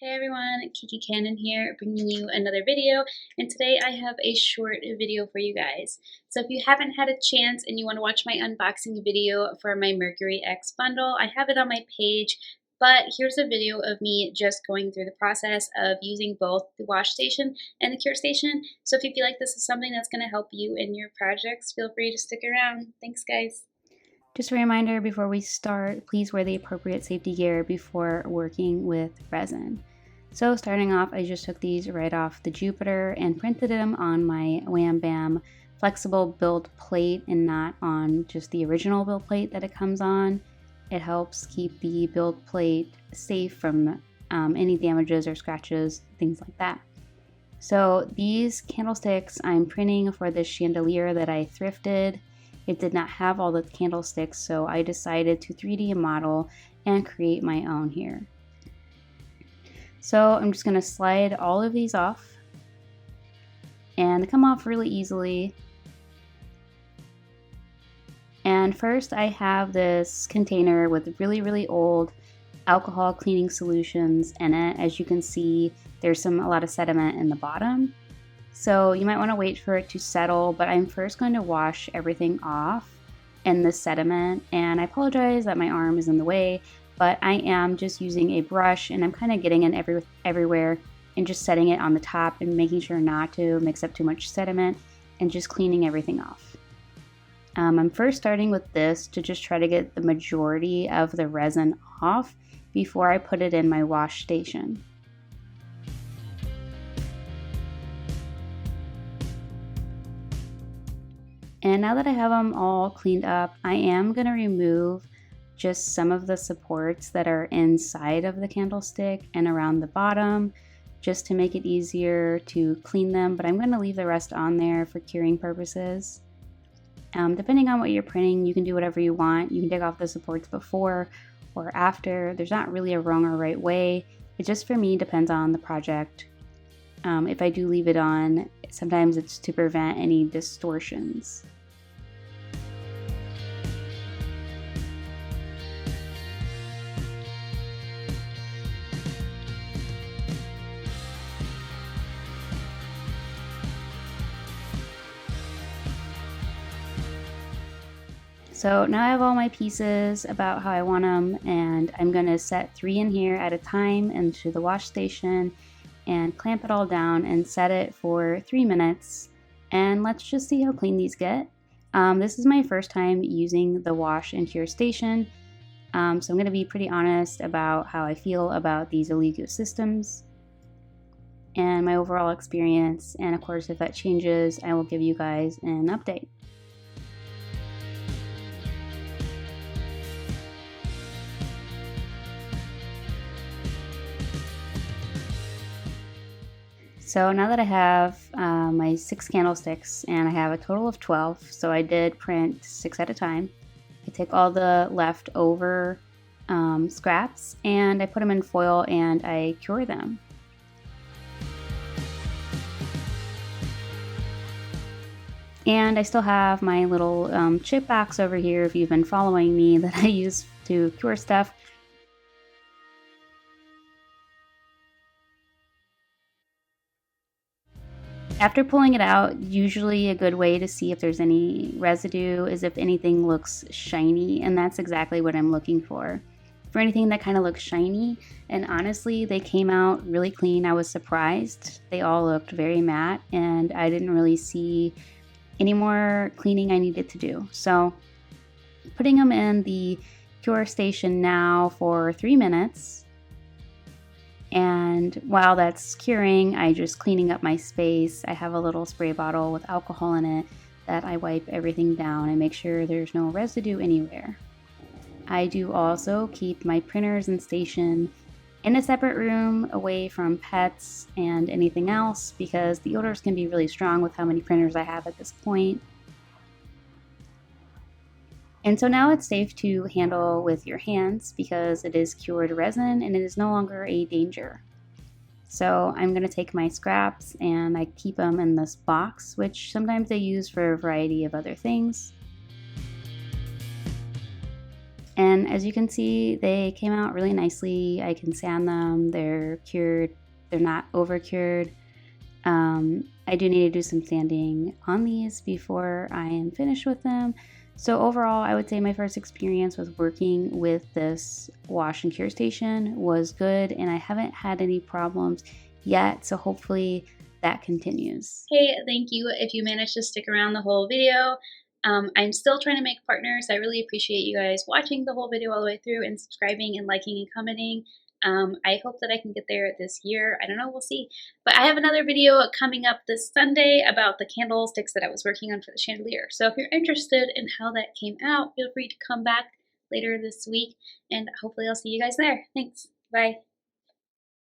Hey everyone, Kiki Kannon here, bringing you another video, and today I have a short video for you guys. So if you haven't had a chance and you want to watch my unboxing video for my Mercury X Bundle, I have it on my page, but here's a video of me just going through the process of using both the wash station and the cure station. So if you feel like this is something that's going to help you in your projects, feel free to stick around. Thanks guys. Just a reminder before we start, please wear the appropriate safety gear before working with resin. So starting off, I just took these right off the Jupiter and printed them on my Wham Bam flexible build plate and not on just the original build plate that it comes on. It helps keep the build plate safe from any damages or scratches, things like that. So these candlesticks I'm printing for this chandelier that I thrifted. It did not have all the candlesticks, so I decided to 3D model and create my own here. So I'm just going to slide all of these off, and they come off really easily. And first I have this container with really old alcohol cleaning solutions in it. As you can see, there's a lot of sediment in the bottom. So you might want to wait for it to settle, but I'm first going to wash everything off in the sediment. And I apologize that my arm is in the way, but I am just using a brush and I'm kind of getting it everywhere and just setting it on the top and making sure not to mix up too much sediment and just cleaning everything off. I'm first starting with this to just try to get the majority of the resin off before I put it in my wash station. And now that I have them all cleaned up, I am going to remove just some of the supports that are inside of the candlestick and around the bottom, just to make it easier to clean them, but I'm going to leave the rest on there for curing purposes. Depending on what you're printing, you can do whatever you want. You can take off the supports before or after. There's not really a wrong or right way. It just, for me, depends on the project. If I do leave it on, sometimes it's to prevent any distortions. So now I have all my pieces about how I want them, and I'm going to set 3 in here at a time into the wash station and clamp it all down and set it for 3 minutes, and let's just see how clean these get. This is my first time using the wash and cure station, so I'm going to be pretty honest about how I feel about these Oligo systems and my overall experience, and of course if that changes I will give you guys an update. So now that I have my 6 candlesticks, and I have a total of 12, so I did print 6 at a time. I take all the leftover scraps and I put them in foil and I cure them. And I still have my little chip box over here, if you've been following me, that I use to cure stuff. After pulling it out, usually a good way to see if there's any residue is if anything looks shiny, and that's exactly what I'm looking for. For anything that kind of looks shiny, and honestly, they came out really clean. I was surprised. They all looked very matte, and I didn't really see any more cleaning I needed to do. So putting them in the cure station now for 3 minutes. And while that's curing, I just cleaning up my space. I have a little spray bottle with alcohol in it that I wipe everything down and make sure there's no residue anywhere. I do also keep my printers and station in a separate room away from pets and anything else, because the odors can be really strong with how many printers I have at this point. And so now it's safe to handle with your hands because it is cured resin and it is no longer a danger. So I'm going to take my scraps and I keep them in this box, which sometimes I use for a variety of other things. And as you can see, they came out really nicely. I can sand them, they're cured, they're not over cured. I do need to do some sanding on these before I am finished with them. So overall, I would say my first experience with working with this wash and cure station was good, and I haven't had any problems yet, so hopefully that continues. Hey, thank you if you managed to stick around the whole video. I'm still trying to make partners. I really appreciate you guys watching the whole video all the way through and subscribing and liking and commenting. I hope that I can get there this year. I don't know, we'll see. But I have another video coming up this Sunday about the candlesticks that I was working on for the chandelier. So if you're interested in how that came out, feel free to come back later this week, and hopefully I'll see you guys there. Thanks. Bye.